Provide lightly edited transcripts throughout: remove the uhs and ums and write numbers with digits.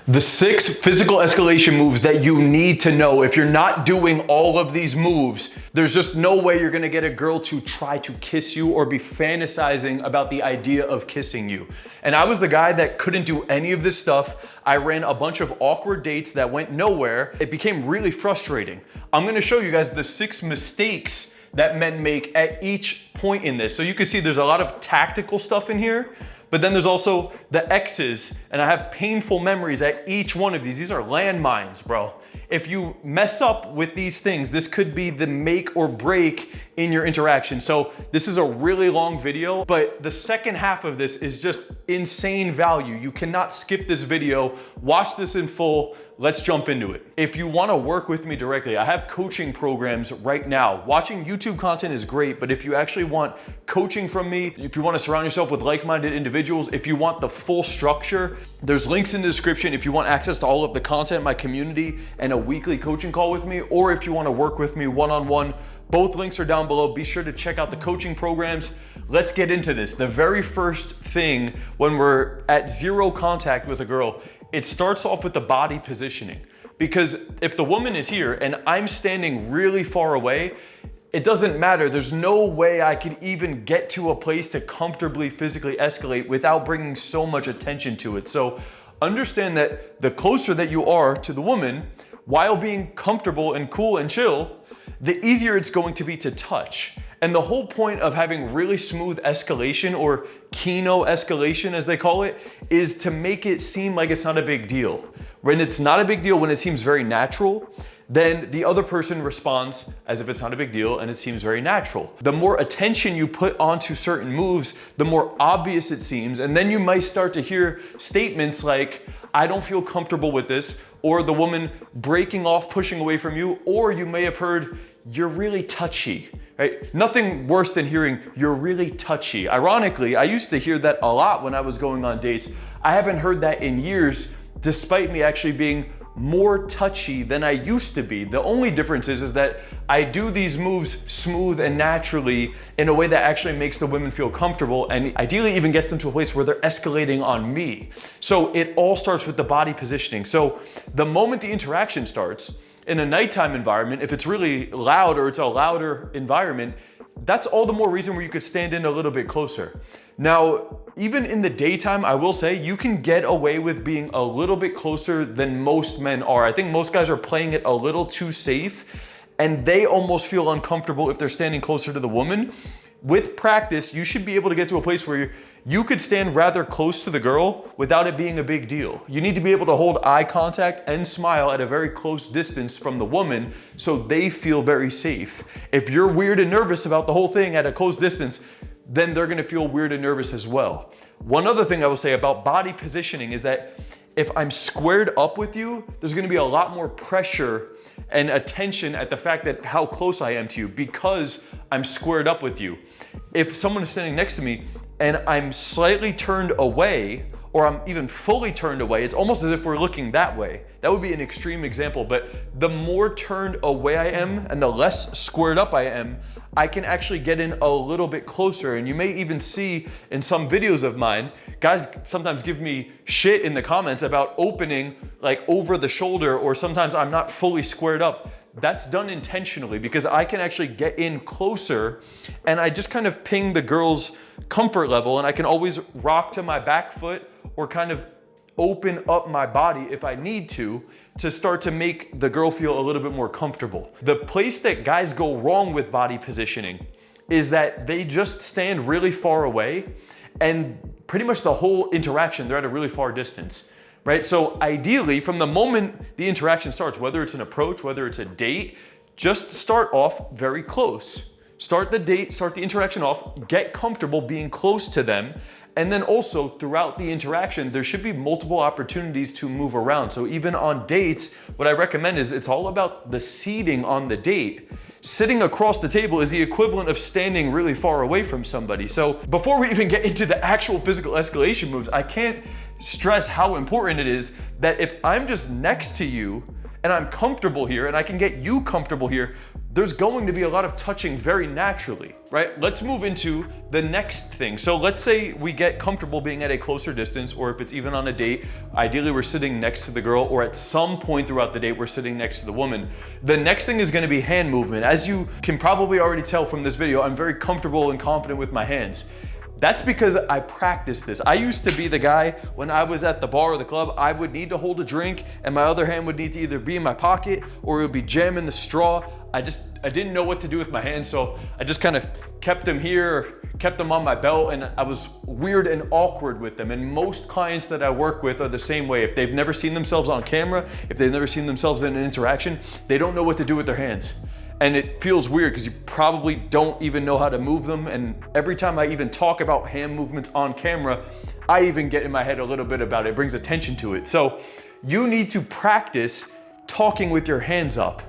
The 6 physical escalation moves that you need to know. If you're not doing all of these moves, there's just no way you're gonna get a girl to try to kiss you or be fantasizing about the idea of kissing you. And I was the guy that couldn't do any of this stuff. I ran a bunch of awkward dates that went nowhere. It became really frustrating. I'm gonna show you guys the 6 mistakes that men make at each point in this. So you can see there's a lot of tactical stuff in here, but then there's also the X's, and I have painful memories at each one of these. These are landmines, bro. If you mess up with these things, this could be the make or break in your interaction. So this is a really long video, but the second half of this is just insane value. You cannot skip this video. Watch this in full. Let's jump into it. If you want to work with me directly, I have coaching programs right now. Watching YouTube content is great, but if you actually want coaching from me, if you want to surround yourself with like-minded individuals, if you want the full structure, there's links in the description if you want access to all of the content, my community, and a weekly coaching call with me, or if you want to work with me one-on-one, both links are down below. Be sure to check out the coaching programs. Let's get into this. The very first thing when we're at zero contact with a girl, it starts off with the body positioning. Because if the woman is here and I'm standing really far away, it doesn't matter. There's no way I could even get to a place to comfortably physically escalate without bringing so much attention to it. So understand that the closer that you are to the woman, while being comfortable and cool and chill, the easier it's going to be to touch. And the whole point of having really smooth escalation, or kino escalation as they call it, is to make it seem like it's not a big deal. When it's not a big deal, when it seems very natural, then the other person responds as if it's not a big deal and it seems very natural. The more attention you put onto certain moves, the more obvious it seems. And then you might start to hear statements like, I don't feel comfortable with this, or the woman breaking off, pushing away from you, or you may have heard, you're really touchy, right? Nothing worse than hearing, you're really touchy. Ironically, I used to hear that a lot when I was going on dates. I haven't heard that in years, despite me actually being more touchy than I used to be. The only difference is that I do these moves smooth and naturally in a way that actually makes the women feel comfortable and ideally even gets them to a place where they're escalating on me. So it all starts with the body positioning. So the moment the interaction starts, in a nighttime environment, if it's really loud or it's a louder environment, that's all the more reason where you could stand in a little bit closer. Now, even in the daytime, I will say you can get away with being a little bit closer than most men are. I think most guys are playing it a little too safe and they almost feel uncomfortable if they're standing closer to the woman. With practice, you should be able to get to a place where you could stand rather close to the girl without it being a big deal. You need to be able to hold eye contact and smile at a very close distance from the woman so they feel very safe. If you're weird and nervous about the whole thing at a close distance, then they're gonna feel weird and nervous as well. One other thing I will say about body positioning is that if I'm squared up with you, there's gonna be a lot more pressure and attention at the fact that how close I am to you because I'm squared up with you. If someone is standing next to me and I'm slightly turned away, or I'm even fully turned away, it's almost as if we're looking that way. That would be an extreme example, but the more turned away I am and the less squared up I am, I can actually get in a little bit closer. And you may even see in some videos of mine, guys sometimes give me shit in the comments about opening like over the shoulder, or sometimes I'm not fully squared up. That's done intentionally because I can actually get in closer and I just kind of ping the girl's comfort level, and I can always rock to my back foot or kind of open up my body if I need to start to make the girl feel a little bit more comfortable. The place that guys go wrong with body positioning is that they just stand really far away and pretty much the whole interaction, they're at a really far distance, right? So ideally, from the moment the interaction starts, whether it's an approach, whether it's a date, just start off very close. Start the date, start the interaction off, get comfortable being close to them. And then also throughout the interaction, there should be multiple opportunities to move around. So even on dates, what I recommend is it's all about the seating on the date. Sitting across the table is the equivalent of standing really far away from somebody. So before we even get into the actual physical escalation moves, I can't stress how important it is that if I'm just next to you and I'm comfortable here and I can get you comfortable here, there's going to be a lot of touching very naturally, right? Let's move into the next thing. So let's say we get comfortable being at a closer distance, or if it's even on a date, ideally we're sitting next to the girl, or at some point throughout the date, we're sitting next to the woman. The next thing is gonna be hand movement. As you can probably already tell from this video, I'm very comfortable and confident with my hands. That's because I practice this. I used to be the guy when I was at the bar or the club, I would need to hold a drink and my other hand would need to either be in my pocket or it would be jamming the straw. I didn't know what to do with my hands, so I just kind of kept them here, kept them on my belt, and I was weird and awkward with them. And most clients that I work with are the same way. If they've never seen themselves on camera, if they've never seen themselves in an interaction, they don't know what to do with their hands. And it feels weird because you probably don't even know how to move them. And every time I even talk about hand movements on camera, I even get in my head a little bit about it. It brings attention to it. So you need to practice talking with your hands up.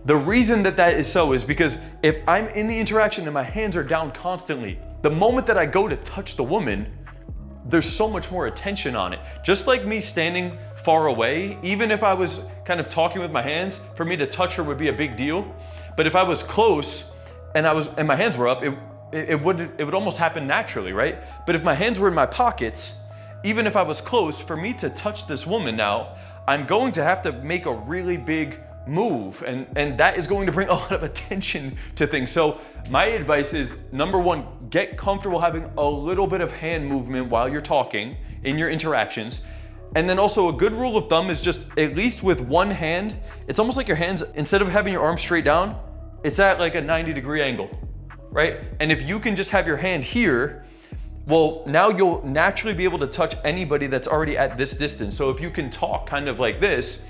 The reason that is so is because if I'm in the interaction and my hands are down constantly, the moment that I go to touch the woman, there's so much more attention on it. Just like me standing far away, even if I was kind of talking with my hands, for me to touch her would be a big deal. But if I was close and my hands were up, it would almost happen naturally, right? But if my hands were in my pockets, even if I was close, for me to touch this woman now, I'm going to have to make a really big move, and that is going to bring a lot of attention to things. So my advice is, number one, get comfortable having a little bit of hand movement while you're talking in your interactions. And then also a good rule of thumb is just, at least with one hand, it's almost like your hands, instead of having your arm straight down, it's at like a 90-degree angle, right? And if you can just have your hand here, well, now you'll naturally be able to touch anybody that's already at this distance. So if you can talk kind of like this,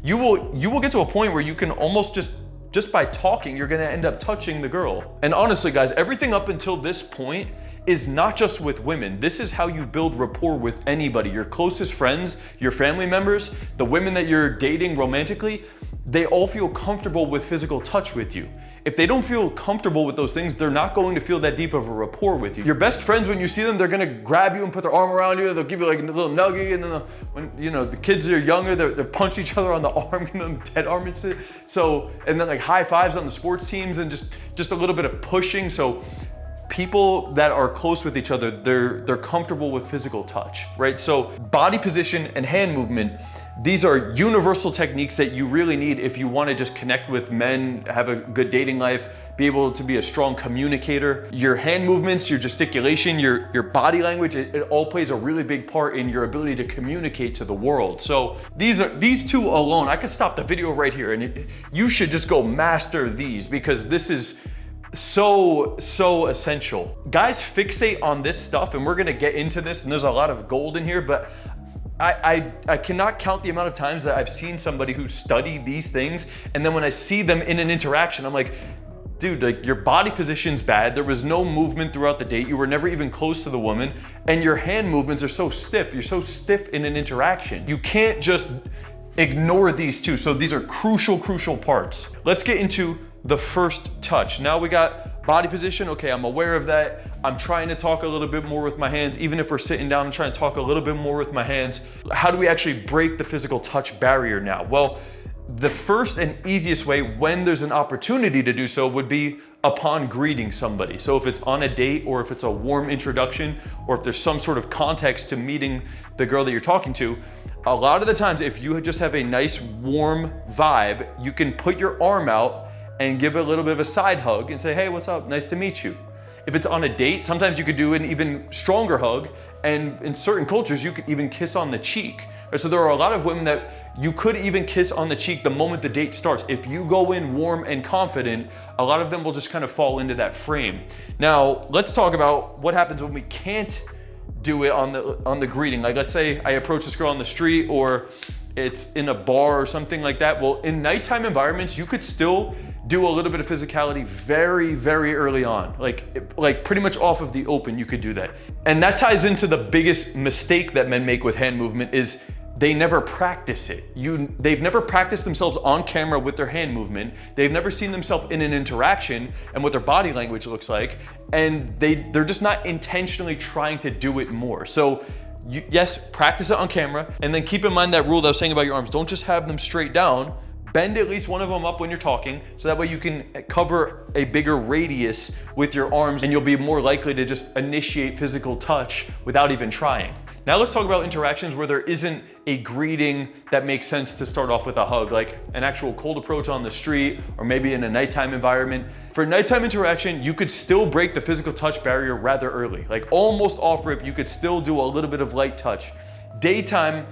you will get to a point where you can almost just by talking, you're gonna end up touching the girl. And honestly, guys, everything up until this point is not just with women. This is how you build rapport with anybody. Your closest friends, your family members, the women that you're dating romantically, they all feel comfortable with physical touch with you. If they don't feel comfortable with those things, they're not going to feel that deep of a rapport with you. Your best friends, when you see them, they're gonna grab you and put their arm around you. They'll give you like a little nuggie, and then when the kids are younger, they punch each other on the arm, give them dead arm and shit. So, and then like high fives on the sports teams and just a little bit of pushing. So people that are close with each other, they're comfortable with physical touch, right? So body position and hand movement, these are universal techniques that you really need if you want to just connect with men, have a good dating life, be able to be a strong communicator. Your hand movements, your gesticulation, your body language, it all plays a really big part in your ability to communicate to the world. So these two alone, I could stop the video right here and you should just go master these, because this is so essential. Guys fixate on this stuff, and we're gonna get into this, and there's a lot of gold in here, but I cannot count the amount of times that I've seen somebody who studied these things, and then when I see them in an interaction, I'm like, dude, like your body position's bad, there was no movement throughout the date, you were never even close to the woman, and your hand movements are so stiff, you're so stiff in an interaction. You can't just ignore these two, so these are crucial parts. Let's get into the first touch. Now we got body position. Okay, I'm aware of that. I'm trying to talk a little bit more with my hands. Even if we're sitting down, I'm trying to talk a little bit more with my hands. How do we actually break the physical touch barrier now? Well, the first and easiest way, when there's an opportunity to do so, would be upon greeting somebody. So if it's on a date, or if it's a warm introduction, or if there's some sort of context to meeting the girl that you're talking to, a lot of the times, if you just have a nice warm vibe, you can put your arm out and give a little bit of a side hug and say, hey, what's up? Nice to meet you. If it's on a date, sometimes you could do an even stronger hug, and in certain cultures, you could even kiss on the cheek. So there are a lot of women that you could even kiss on the cheek the moment the date starts. If you go in warm and confident, a lot of them will just kind of fall into that frame. Now, let's talk about what happens when we can't do it on the greeting. Like, let's say I approach this girl on the street, or it's in a bar or something like that. Well, in nighttime environments, you could still do a little bit of physicality very early on. Like pretty much off of the open, you could do that. And that ties into the biggest mistake that men make with hand movement, is they never practice it. They've never practiced themselves on camera with their hand movement. They've never seen themselves in an interaction and what their body language looks like. And they're just not intentionally trying to do it more. So yes, practice it on camera, and then keep in mind that rule that I was saying about your arms. Don't just have them straight down, Bend at least one of them up when you're talking, so that way you can cover a bigger radius with your arms and you'll be more likely to just initiate physical touch without even trying. Now let's talk about interactions where there isn't a greeting that makes sense to start off with a hug, like an actual cold approach on the street or maybe in a nighttime environment. For nighttime interaction, you could still break the physical touch barrier rather early. Like almost off rip, you could still do a little bit of light touch. Daytime,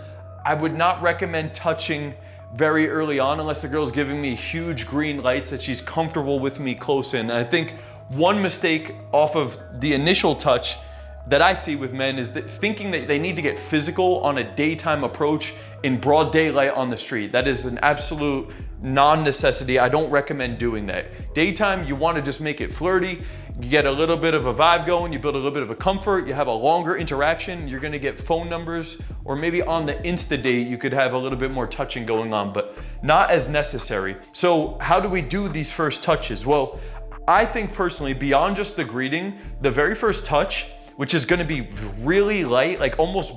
I would not recommend touching very early on unless the girl's giving me huge green lights that she's comfortable with me close in. And I think one mistake off of the initial touch that I see with men is that thinking that they need to get physical on a daytime approach in broad daylight on the street. That is an absolute non-necessity. I don't recommend doing that. Daytime, you want to just make it flirty. You get a little bit of a vibe going, you build a little bit of a comfort, you have a longer interaction, you're gonna get phone numbers, or maybe on the Insta date, you could have a little bit more touching going on, but not as necessary. So how do we do these first touches? Well, I think personally, beyond just the greeting, the very first touch, which is gonna be really light, like almost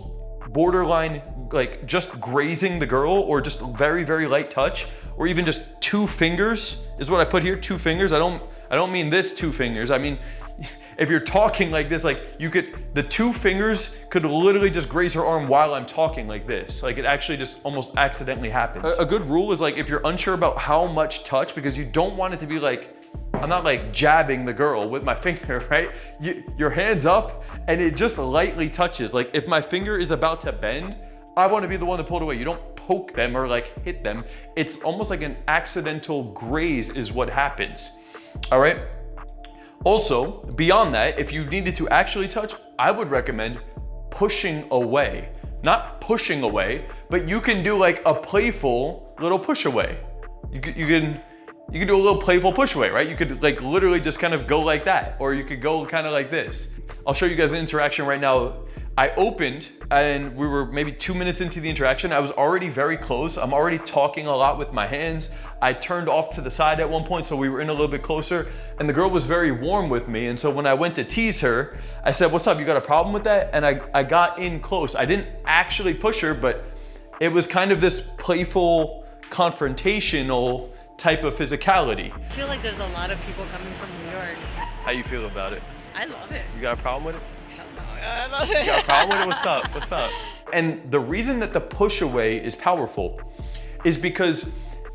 borderline, like just grazing the girl, or just very, very light touch, or even just 2 fingers is what I put here, 2 fingers. I don't mean this 2 fingers. I mean, if you're talking like this, like the 2 fingers could literally just graze her arm while I'm talking like this. Like it actually just almost accidentally happens. A good rule is like, if you're unsure about how much touch, because you don't want it to be like, I'm not like jabbing the girl with my finger, right? Your hand's up and it just lightly touches. Like if my finger is about to bend, I want to be the one to pull it away. You don't poke them or like hit them. It's almost like an accidental graze is what happens. All right. Also, beyond that, if you needed to actually touch, I would recommend pushing away. Not pushing away, but you can do like a playful little push away. You can do a little playful push away, right? You could like literally just kind of go like that, or you could go kind of like this. I'll show you guys an interaction right now. I opened and we were maybe 2 minutes into the interaction. I was already very close. I'm already talking a lot with my hands. I turned off to the side at one point, so we were in a little bit closer, and the girl was very warm with me. And so when I went to tease her, I said, "What's up? You got a problem with that?" And I got in close. I didn't actually push her, but it was kind of this playful, confrontational type of physicality. I feel like there's a lot of people coming from New York. How you feel about it? I love it. You got a problem with it? Hell no, I love it. You got a problem with it? What's up? What's up? And the reason that the push away is powerful is because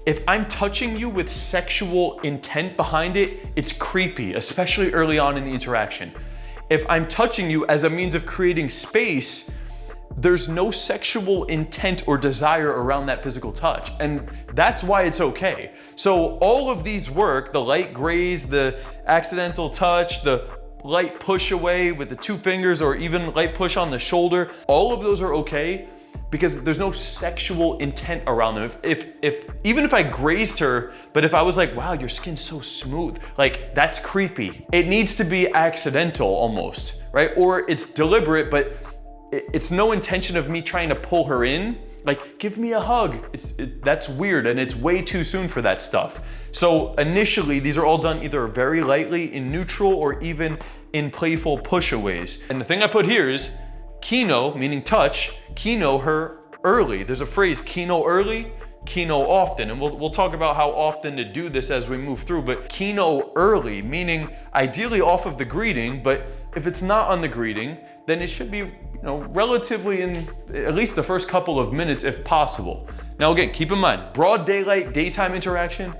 if I'm touching you with sexual intent behind it, it's creepy, especially early on in the interaction. If I'm touching you as a means of creating space, there's no sexual intent or desire around that physical touch. And that's why it's okay. So all of these work, the light graze, the accidental touch, the light push away with the 2 fingers, or even light push on the shoulder, all of those are okay because there's no sexual intent around them. Even if I grazed her, but if I was like, "Wow, your skin's so smooth," like that's creepy. It needs to be accidental almost, right? Or it's deliberate, but it's no intention of me trying to pull her in. Like, give me a hug. That's weird, and it's way too soon for that stuff. So initially, these are all done either very lightly in neutral or even in playful pushaways. And the thing I put here is kino, meaning touch, kino her early. There's a phrase, kino early, kino often. And we'll talk about how often to do this as we move through, but kino early, meaning ideally off of the greeting, but if it's not on the greeting, then it should be, relatively in at least the first couple of minutes if possible. Now again, keep in mind, broad daylight, daytime interaction,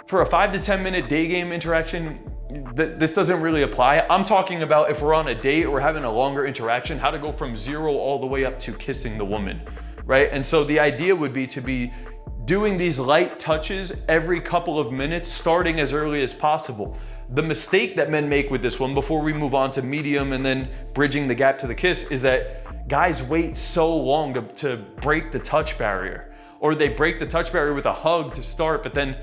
for a 5 to 10 minute day game interaction, this doesn't really apply. I'm talking about if we're on a date or having a longer interaction, how to go from 0 all the way up to kissing the woman, right? And so the idea would be to be doing these light touches every couple of minutes, starting as early as possible. The mistake that men make with this one, before we move on to medium and then bridging the gap to the kiss, is that guys wait so long to break the touch barrier. Or they break the touch barrier with a hug to start, but then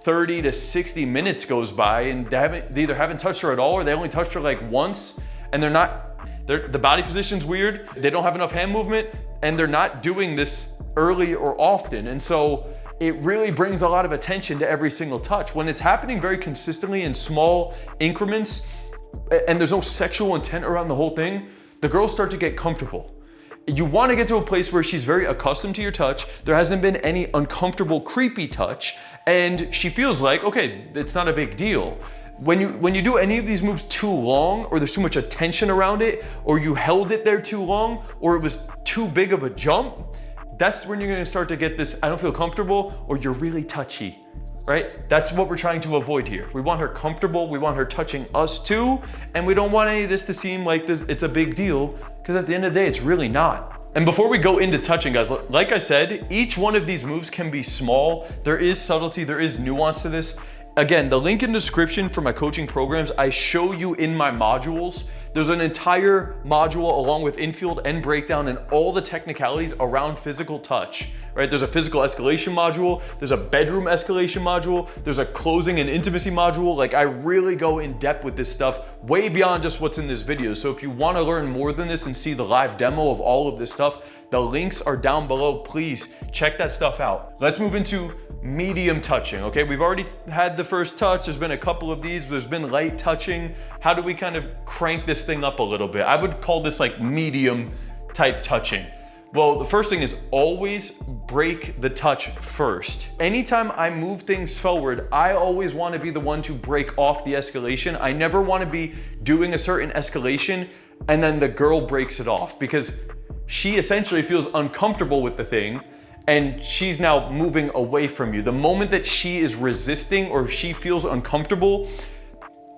30 to 60 minutes goes by and they either haven't touched her at all, or they only touched her like once, and the body position's weird, they don't have enough hand movement, and they're not doing this early or often. And so it really brings a lot of attention to every single touch. When it's happening very consistently in small increments and there's no sexual intent around the whole thing, the girls start to get comfortable. You want to get to a place where she's very accustomed to your touch. There hasn't been any uncomfortable, creepy touch, and she feels like, okay, it's not a big deal. When you do any of these moves too long, or there's too much attention around it, or you held it there too long, or it was too big of a jump, that's when you're gonna start to get this, I don't feel comfortable, or you're really touchy, right? That's what we're trying to avoid here. We want her comfortable, we want her touching us too, and we don't want any of this to seem like it's a big deal, because at the end of the day, it's really not. And before we go into touching, guys, like I said, each one of these moves can be small. There is subtlety, there is nuance to this. Again, the link in the description for my coaching programs, I show you in my modules. There's an entire module along with infield and breakdown and all the technicalities around physical touch, right? There's a physical escalation module, there's a bedroom escalation module, there's a closing and intimacy module. Like, I really go in depth with this stuff, way beyond just what's in this video. So if you want to learn more than this and see the live demo of all of this stuff, the links are down below. Please check that stuff out. Let's move into medium touching, okay? We've already had the first touch. There's been a couple of these. There's been light touching. How do we kind of crank this thing up a little bit? I would call this like medium type touching. Well, the first thing is always break the touch first. Anytime I move things forward, I always want to be the one to break off the escalation. I never want to be doing a certain escalation and then the girl breaks it off, because she essentially feels uncomfortable with the thing and she's now moving away from you. The moment that she is resisting or she feels uncomfortable,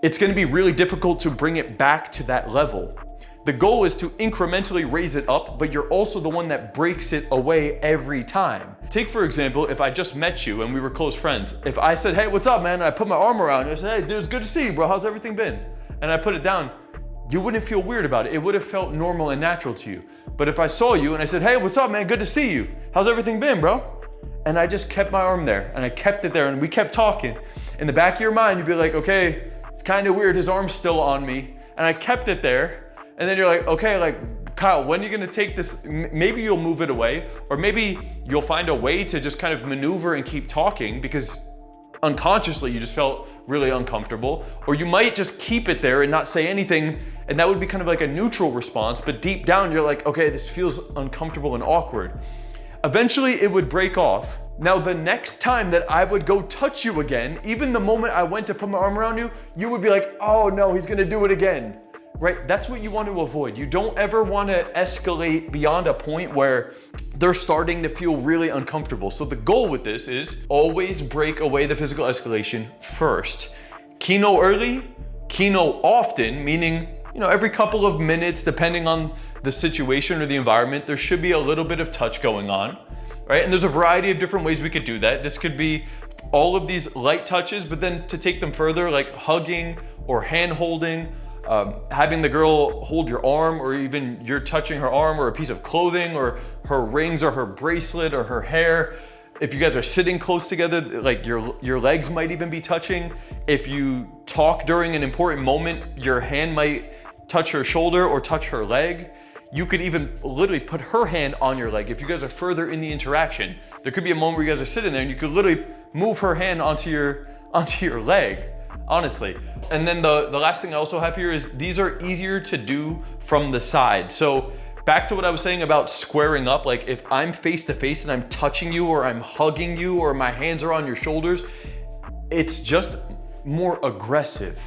it's gonna be really difficult to bring it back to that level. The goal is to incrementally raise it up, but you're also the one that breaks it away every time. Take, for example, if I just met you and we were close friends. If I said, hey, what's up, man? And I put my arm around you, I said, hey, dude, it's good to see you, bro. How's everything been? And I put it down, you wouldn't feel weird about it. It would have felt normal and natural to you. But if I saw you and I said, hey, what's up, man? Good to see you. How's everything been, bro? And I just kept my arm there and I kept it there and we kept talking. In the back of your mind, you'd be like, okay, it's kind of weird. His arm's still on me. And I kept it there. And then you're like, okay, like, Kyle, when are you gonna take this? Maybe you'll move it away, or maybe you'll find a way to just kind of maneuver and keep talking because unconsciously you just felt really uncomfortable. Or you might just keep it there and not say anything, and that would be kind of like a neutral response, but deep down you're like, okay, this feels uncomfortable and awkward. Eventually it would break off. Now the next time that I would go touch you again, even the moment I went to put my arm around you, you would be like, oh no, he's gonna do it again. Right? That's what you want to avoid. You don't ever want to escalate beyond a point where they're starting to feel really uncomfortable. So the goal with this is always break away the physical escalation first. Kino early, kino often, meaning, you know, every couple of minutes, depending on the situation or the environment, there should be a little bit of touch going on, right? And there's a variety of different ways we could do that. This could be all of these light touches, but then to take them further, like hugging or hand holding, having the girl hold your arm, or even you're touching her arm or a piece of clothing or her rings or her bracelet or her hair. If you guys are sitting close together, like your legs might even be touching. If you talk during an important moment, your hand might touch her shoulder or touch her leg. You could even literally put her hand on your leg. If you guys are further in the interaction, there could be a moment where you guys are sitting there and you could literally move her hand onto your leg, honestly. And then the last thing I also have here is these are easier to do from the side. So back to what I was saying about squaring up, like if I'm face to face and I'm touching you or I'm hugging you or my hands are on your shoulders, it's just more aggressive.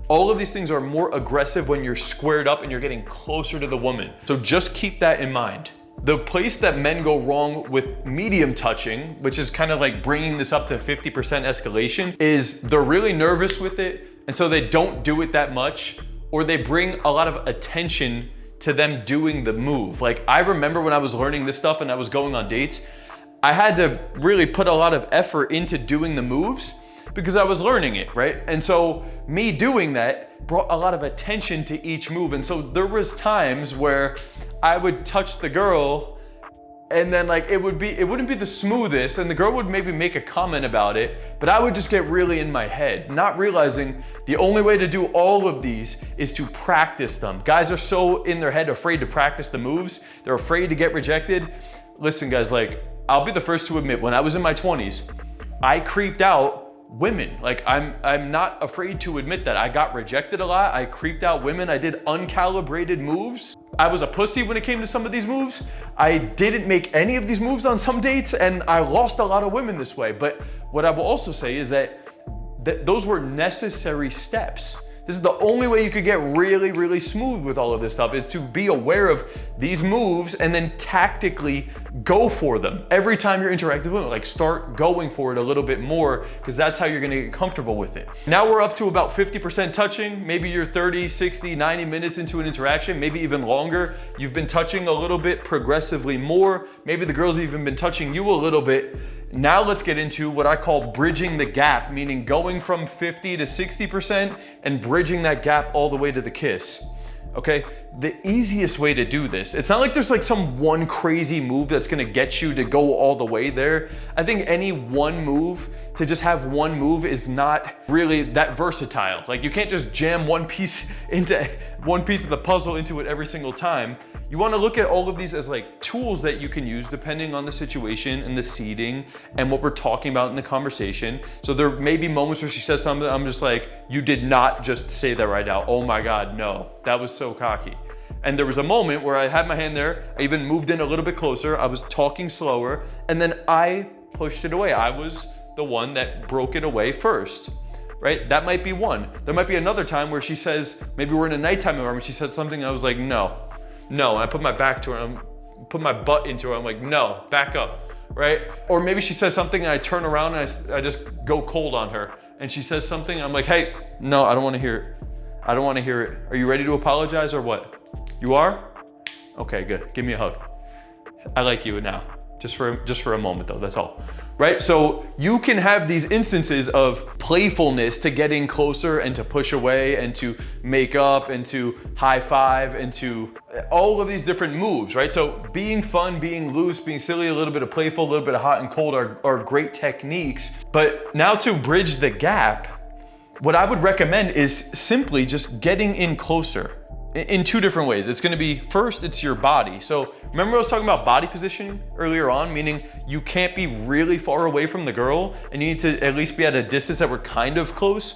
All of these things are more aggressive when you're squared up and you're getting closer to the woman. So just keep that in mind. The place that men go wrong with medium touching, which is kind of like bringing this up to 50% escalation, is they're really nervous with it, and so they don't do it that much, or they bring a lot of attention to them doing the move. Like, I remember when I was learning this stuff and I was going on dates, I had to really put a lot of effort into doing the moves because I was learning it, right? And so me doing that brought a lot of attention to each move. And so there was times where I would touch the girl and then like it wouldn't be the smoothest, and the girl would maybe make a comment about it, but I would just get really in my head, not realizing the only way to do all of these is to practice them. Guys are so in their head afraid to practice the moves. They're afraid to get rejected. Listen guys, like I'll be the first to admit, when I was in my 20s, I creeped out women. Like I'm not afraid to admit that I got rejected a lot. I creeped out women. I did uncalibrated moves. I was a pussy when it came to some of these moves. I didn't make any of these moves on some dates, and I lost a lot of women this way. But what I will also say is that those were necessary steps. This is the only way you could get really, really smooth with all of this stuff, is to be aware of these moves and then tactically go for them. Every time you're interacting with it, like start going for it a little bit more, because that's how you're gonna get comfortable with it. Now we're up to about 50% touching. Maybe you're 30, 60, 90 minutes into an interaction, maybe even longer. You've been touching a little bit progressively more. Maybe the girl's even been touching you a little bit. Now let's get into what I call bridging the gap, meaning going from 50 to 60% and bridging that gap all the way to the kiss. Okay, the easiest way to do this, it's not like there's like some one crazy move that's gonna get you to go all the way there. I think any one move, to just have one move, is not really that versatile. Like you can't just jam one piece of the puzzle into it every single time. You wanna look at all of these as like tools that you can use depending on the situation and the seating and what we're talking about in the conversation. So there may be moments where she says something, I'm just like, you did not just say that right now. Oh my God, no, that was so cocky. And there was a moment where I had my hand there, I even moved in a little bit closer, I was talking slower, and then I pushed it away. I was the one that broke it away first, right? That might be one. There might be another time where she says, maybe we're in a nighttime environment, she said something, and I was like, no, and I put my back to her, and I put my butt into her, I'm like, no, back up, right? Or maybe she says something and I turn around and I just go cold on her, and she says something, and I'm like, hey, no, I don't wanna hear it. I don't wanna hear it. Are you ready to apologize or what? You are? Okay, good, give me a hug. I like you now. Just for a moment though, that's all. Right? So you can have these instances of playfulness to getting closer and to push away and to make up and to high five and to all of these different moves, right? So being fun, being loose, being silly, a little bit of playful, a little bit of hot and cold are great techniques. But now to bridge the gap, what I would recommend is simply just getting in closer. In two different ways. It's gonna be, first, it's your body. So remember I was talking about body positioning earlier on, meaning you can't be really far away from the girl and you need to at least be at a distance that we're kind of close.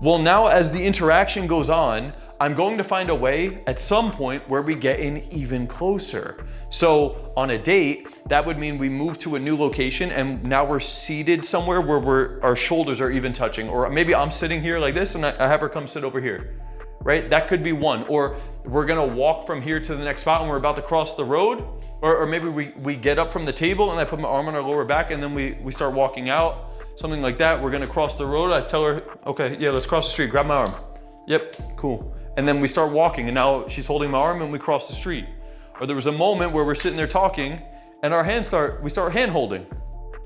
Well, now as the interaction goes on, I'm going to find a way at some point where we get in even closer. So on a date, that would mean we move to a new location and now we're seated somewhere where our shoulders are even touching. Or maybe I'm sitting here like this and I have her come sit over here. Right? That could be one. Or we're gonna walk from here to the next spot and we're about to cross the road. Or maybe we get up from the table and I put my arm on her lower back and then we start walking out. Something like that. We're gonna cross the road. I tell her, okay, yeah, let's cross the street. Grab my arm. Yep, cool. And then we start walking and now she's holding my arm and we cross the street. Or there was a moment where we're sitting there talking and we start hand holding,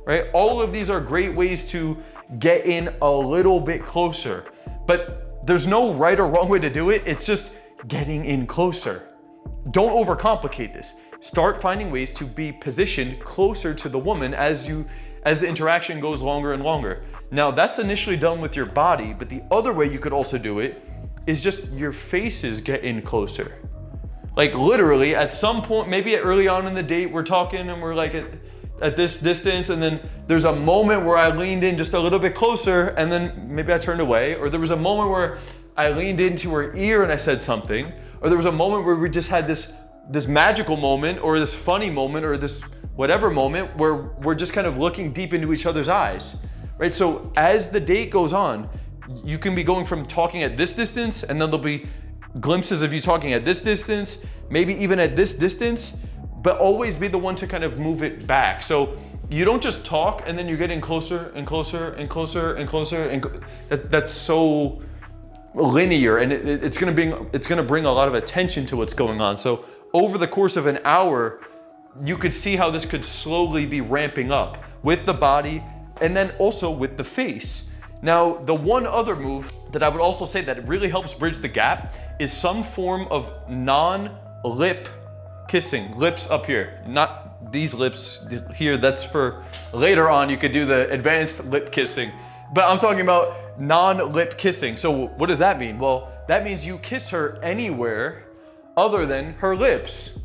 right? All of these are great ways to get in a little bit closer. But there's no right or wrong way to do it. It's just getting in closer. Don't overcomplicate this. Start finding ways to be positioned closer to the woman as the interaction goes longer and longer. Now that's initially done with your body, but the other way you could also do it is just your faces get in closer. Like literally at some point, maybe early on in the date, we're talking and we're like at this distance, and then there's a moment where I leaned in just a little bit closer and then maybe I turned away, or there was a moment where I leaned into her ear and I said something, or there was a moment where we just had this magical moment or this funny moment or this whatever moment where we're just kind of looking deep into each other's eyes, right? So as the date goes on, you can be going from talking at this distance and then there'll be glimpses of you talking at this distance, maybe even at this distance, but always be the one to kind of move it back. So you don't just talk and then you're getting closer and closer and closer and closer, and that's so linear, and it's gonna bring a lot of attention to what's going on. So over the course of an hour, you could see how this could slowly be ramping up with the body and then also with the face. Now, the one other move that I would also say that really helps bridge the gap is some form of non-lip kissing. Lips up here, not these lips here. That's for later on. You could do the advanced lip kissing, but I'm talking about non-lip kissing. So what does that mean? Well, that means you kiss her anywhere other than her lips,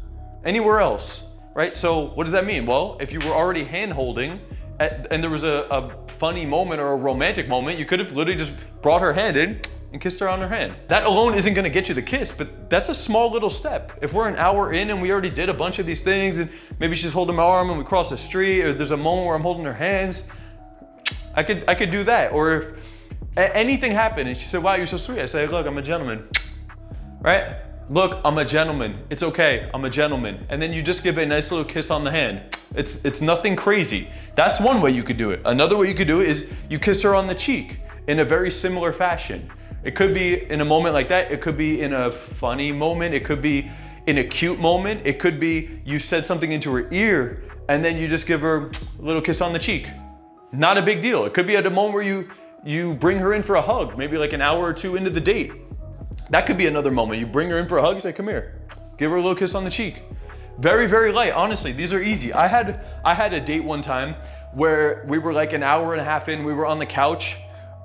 anywhere else, right? So what does that mean? Well, if you were already hand holding and there was a funny moment or a romantic moment, you could have literally just brought her hand in and kissed her on her hand. That alone isn't gonna get you the kiss, but that's a small little step. If we're an hour in and we already did a bunch of these things, and maybe she's holding my arm and we cross the street, or there's a moment where I'm holding her hands, I could do that. Or if anything happened and she said, wow, you're so sweet, I say, look, I'm a gentleman, right? Look, I'm a gentleman. It's okay, I'm a gentleman. And then you just give a nice little kiss on the hand. It's nothing crazy. That's one way you could do it. Another way you could do it is you kiss her on the cheek in a very similar fashion. It could be in a moment like that. It could be in a funny moment. It could be in a cute moment. It could be you said something into her ear and then you just give her a little kiss on the cheek. Not a big deal. It could be at a moment where you bring her in for a hug, maybe like an hour or two into the date. That could be another moment. You bring her in for a hug, you say, come here. Give her a little kiss on the cheek. Very, very light. Honestly, these are easy. I had a date one time where we were like an hour and a half in, we were on the couch.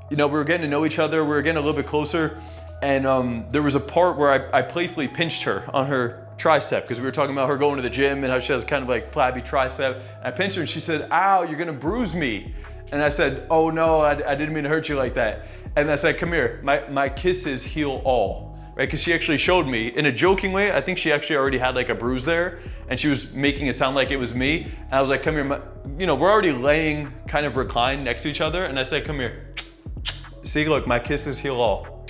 You know, we were getting to know each other, we were getting a little bit closer. And there was a part where I playfully pinched her on her tricep because we were talking about her going to the gym and how she has kind of like flabby tricep. And I pinched her and she said, ow, you're gonna bruise me. And I said, oh no, I didn't mean to hurt you like that. And I said, come here, my kisses heal all, right? Because she actually showed me in a joking way. I think she actually already had like a bruise there and she was making it sound like it was me. And I was like, come here, you know, we're already laying kind of reclined next to each other. And I said, come here. See, look, my kisses heal all,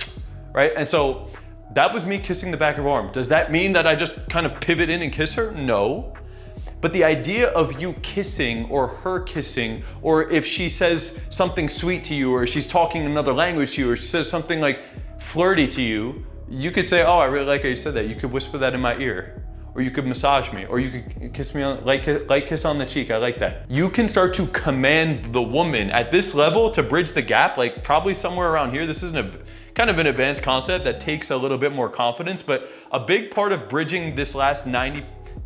right? And so that was me kissing the back of her arm. Does that mean that I just kind of pivot in and kiss her? No. But the idea of you kissing or her kissing, or if she says something sweet to you, or she's talking another language to you, or she says something like flirty to you, you could say, oh, I really like how you said that. You could whisper that in my ear, or you could massage me, or you could kiss me on, light kiss on the cheek. I like that. You can start to command the woman at this level to bridge the gap, like probably somewhere around here. This is kind of an advanced concept that takes a little bit more confidence, but a big part of bridging this last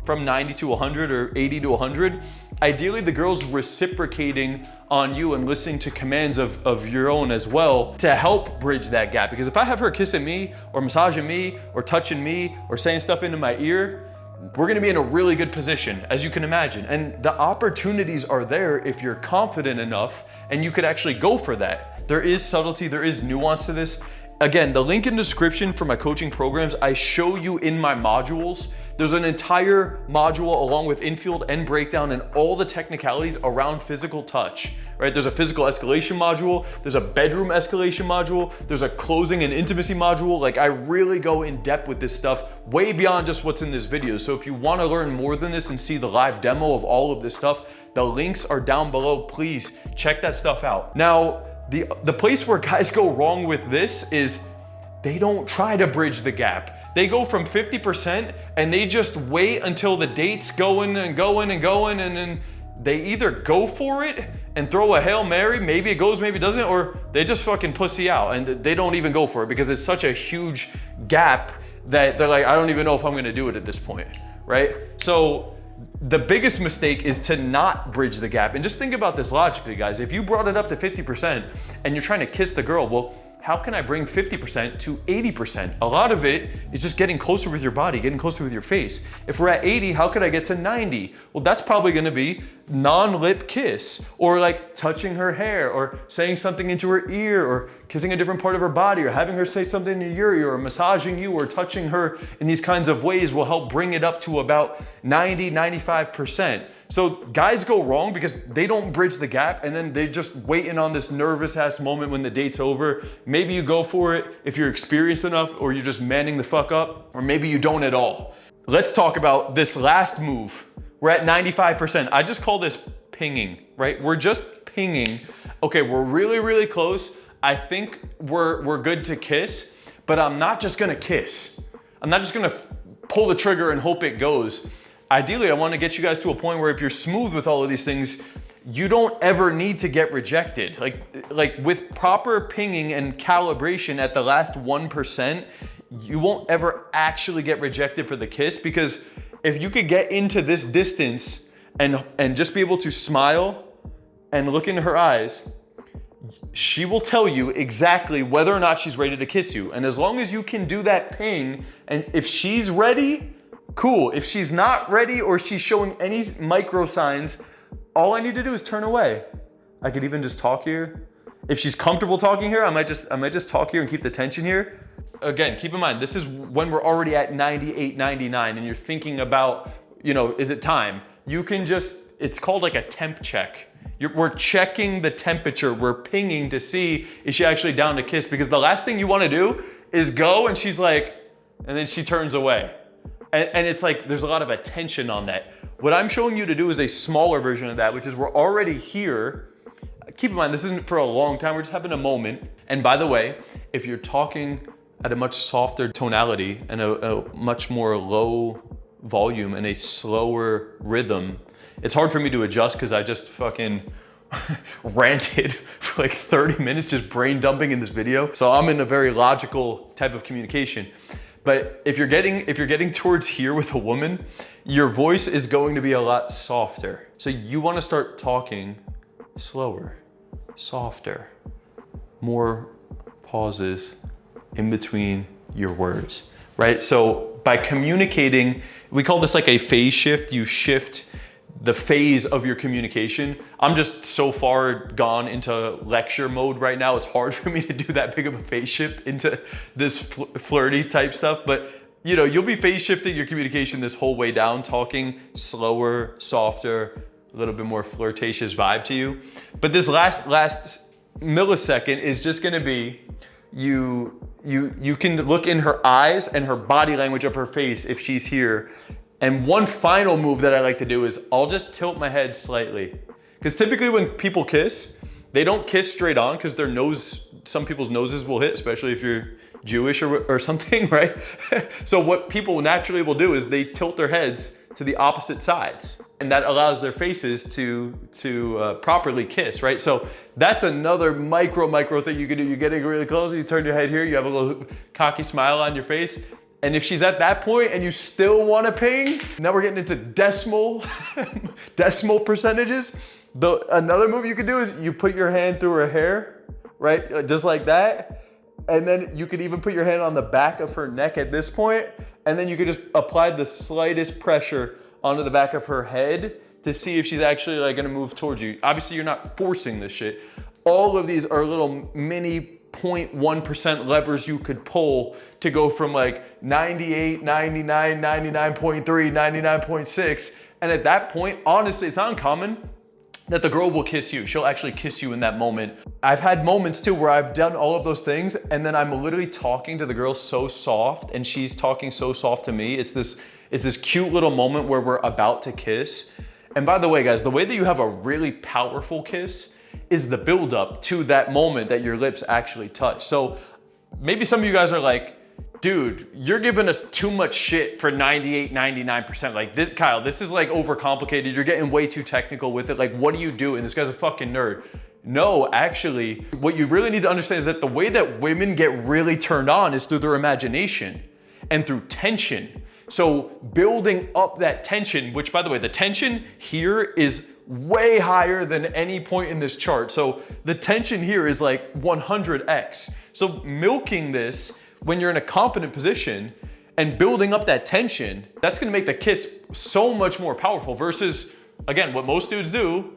from 90 to 100 or 80 to 100, ideally the girl's reciprocating on you and listening to commands of your own as well to help bridge that gap. Because if I have her kissing me or massaging me or touching me or saying stuff into my ear, we're gonna be in a really good position, as you can imagine. And the opportunities are there if you're confident enough and you could actually go for that. There is subtlety, there is nuance to this. Again, the link in the description for my coaching programs, I show you in my modules. There's an entire module along with infield and breakdown and all the technicalities around physical touch, right? There's a physical escalation module, there's a bedroom escalation module, there's a closing and intimacy module. Like I really go in depth with this stuff way beyond just what's in this video. So if you wanna learn more than this and see the live demo of all of this stuff, the links are down below. Please check that stuff out. Now, the place where guys go wrong with this is they don't try to bridge the gap. They go from 50% and they just wait until the date's going and going and going, and then they either go for it and throw a Hail Mary, maybe it goes, maybe it doesn't, or they just fucking pussy out and they don't even go for it because it's such a huge gap that they're like, I don't even know if I'm gonna do it at this point, right? So the biggest mistake is to not bridge the gap. And just think about this logically, guys. If you brought it up to 50% and you're trying to kiss the girl, well, how can I bring 50% to 80%? A lot of it is just getting closer with your body, getting closer with your face. If we're at 80, how could I get to 90? Well, that's probably gonna be non-lip kiss, or like touching her hair, or saying something into her ear, or kissing a different part of her body, or having her say something in your ear, or massaging you, or touching her in these kinds of ways will help bring it up to about 90, 95%. So guys go wrong because they don't bridge the gap and then they just waiting on this nervous ass moment when the date's over. Maybe you go for it if you're experienced enough, or you're just manning the fuck up, or maybe you don't at all. Let's talk about this last move. We're at 95%. I just call this pinging, right? We're just pinging. Okay, we're really, really close. I think we're good to kiss, but I'm not just gonna kiss. I'm not just gonna pull the trigger and hope it goes. Ideally, I wanna get you guys to a point where if you're smooth with all of these things, you don't ever need to get rejected. Like with proper pinging and calibration at the last 1%, you won't ever actually get rejected for the kiss, because if you could get into this distance and just be able to smile and look into her eyes, she will tell you exactly whether or not she's ready to kiss you. And as long as you can do that ping, and if she's ready, cool. If she's not ready or she's showing any micro signs all I need to do is turn away. I could even just talk here. If she's comfortable talking here, I might just talk here and keep the tension here. Again, keep in mind, this is when we're already at 98, 99, and you're thinking about, you know, is it time? You can just, it's called like a temp check. We're checking the temperature. We're pinging to see, is she actually down to kiss? Because the last thing you want to do is go and she's like, and then she turns away. And it's like, there's a lot of attention on that. What I'm showing you to do is a smaller version of that, which is we're already here. Keep in mind, this isn't for a long time. We're just having a moment. And by the way, if you're talking at a much softer tonality and a much more low volume and a slower rhythm, it's hard for me to adjust because I just fucking ranted for like 30 minutes just brain dumping in this video. So I'm in a very logical type of communication. But if you're getting towards here with a woman, your voice is going to be a lot softer. So you want to start talking slower, softer, more pauses in between your words, right? So by communicating, we call this like a phase shift. You shift the phase of your communication. I'm just so far gone into lecture mode right now. It's hard for me to do that big of a phase shift into this flirty type stuff. But you know, you'll be phase shifting your communication this whole way down, talking slower, softer, a little bit more flirtatious vibe to you. But this last millisecond is just gonna be, you can look in her eyes and her body language of her face if she's here. And one final move that I like to do is I'll just tilt my head slightly. Because typically when people kiss, they don't kiss straight on because their nose, some people's noses will hit, especially if you're Jewish or something, right? So what people naturally will do is they tilt their heads to the opposite sides. And that allows their faces to properly kiss, right? So that's another micro thing you can do. You're getting really close, you turn your head here, you have a little cocky smile on your face. And if she's at that point and you still want to ping, now we're getting into decimal percentages. Another move you can do is you put your hand through her hair, right? Just like that. And then you could even put your hand on the back of her neck at this point. And then you could just apply the slightest pressure onto the back of her head to see if she's actually like gonna move towards you. Obviously you're not forcing this shit. All of these are little mini 0.1% levers you could pull to go from like 98, 99, 99.3, 99.6. And at that point, honestly, it's not uncommon that the girl will kiss you. She'll actually kiss you in that moment. I've had moments too where I've done all of those things and then I'm literally talking to the girl so soft and she's talking so soft to me. It's this cute little moment where we're about to kiss. And by the way, guys, the way that you have a really powerful kiss is the buildup to that moment that your lips actually touch. So maybe some of you guys are like, dude, you're giving us too much shit for 98, 99%. Like this, Kyle, this is like overcomplicated. You're getting way too technical with it. Like, what do you do? And this guy's a fucking nerd. No, actually, what you really need to understand is that the way that women get really turned on is through their imagination and through tension. So building up that tension, which by the way, the tension here is way higher than any point in this chart. So the tension here is like 100x. So milking this when you're in a confident position and building up that tension, that's gonna make the kiss so much more powerful versus, again, what most dudes do,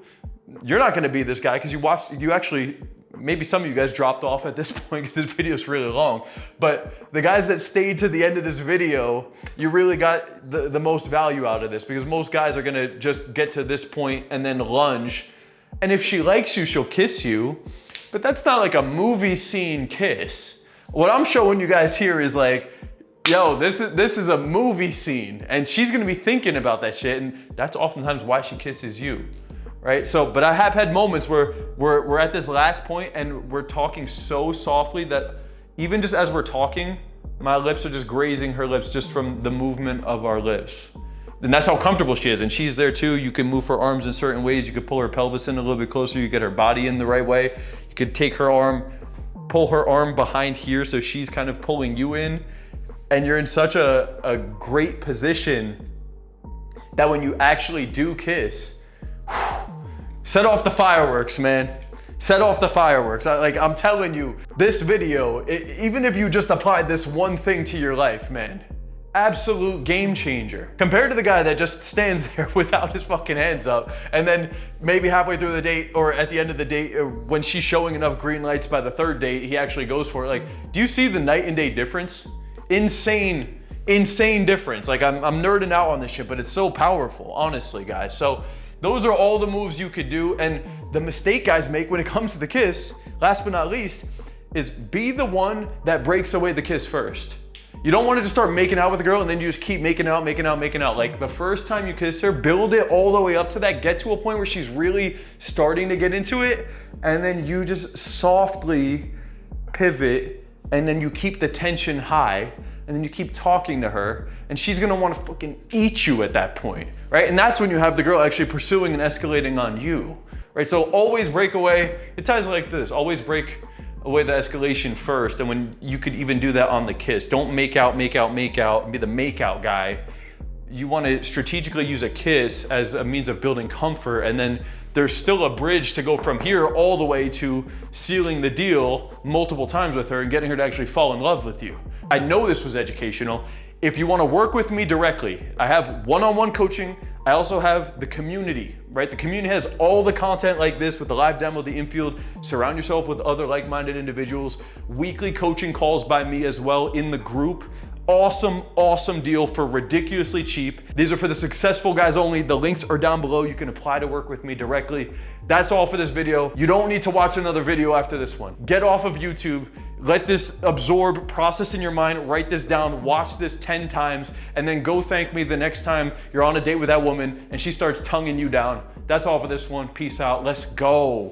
you're not gonna be this guy because you actually, maybe some of you guys dropped off at this point because this video is really long, but the guys that stayed to the end of this video, you really got the most value out of this because most guys are gonna just get to this point and then lunge. And if she likes you, she'll kiss you, but that's not like a movie scene kiss. What I'm showing you guys here is like, yo, this is a movie scene and she's gonna be thinking about that shit and that's oftentimes why she kisses you. Right? So, but I have had moments where we're at this last point and we're talking so softly that even just as we're talking, my lips are just grazing her lips just from the movement of our lips. And that's how comfortable she is. And she's there too. You can move her arms in certain ways. You could pull her pelvis in a little bit closer. You get her body in the right way. You could take her arm, pull her arm behind here so she's kind of pulling you in. And you're in such a great position that when you actually do kiss, set off the fireworks, man. Set off the fireworks. I'm telling you, this video, even if you just applied this one thing to your life, man, Absolute game changer. Compared to the guy that just stands there without his fucking hands up, and then maybe halfway through the date or at the end of the date, when she's showing enough green lights by the third date, he actually goes for it. Like, do you see the night and day difference? Insane difference. Like, I'm nerding out on this shit, but it's so powerful, honestly, guys. So those are all the moves you could do. And the mistake guys make when it comes to the kiss, last but not least, is be the one that breaks away the kiss first. You don't want to just start making out with a girl and then you just keep making out. Like, the first time you kiss her, build it all the way up to that, get to a point where she's really starting to get into it, and then you just softly pivot, and then you keep the tension high, and then you keep talking to her, and she's gonna wanna fucking eat you at that point, right? And that's when you have the girl actually pursuing and escalating on you, right? So always break away. It ties like this, always break away the escalation first, and when you could even do that on the kiss. Don't make out, and be the make out guy. You want to strategically use a kiss as a means of building comfort, and then there's still a bridge to go from here all the way to sealing the deal multiple times with her and getting her to actually fall in love with you. I know this was educational. If you want to work with me directly, I have one-on-one coaching. I also have the community, right? The community has all the content like this with the live demo, the infield. Surround yourself with other like-minded individuals. Weekly coaching calls by me as well in the group. Awesome deal for ridiculously cheap. These are for the successful guys only. The links are down below. You can apply to work with me directly. That's all for this video. You don't need to watch another video after this one. Get off of YouTube. Let this absorb, process in your mind, write this down, watch this 10 times, and then go thank me the next time you're on a date with that woman and she starts tonguing you down. That's all for this one. Peace out. Let's go.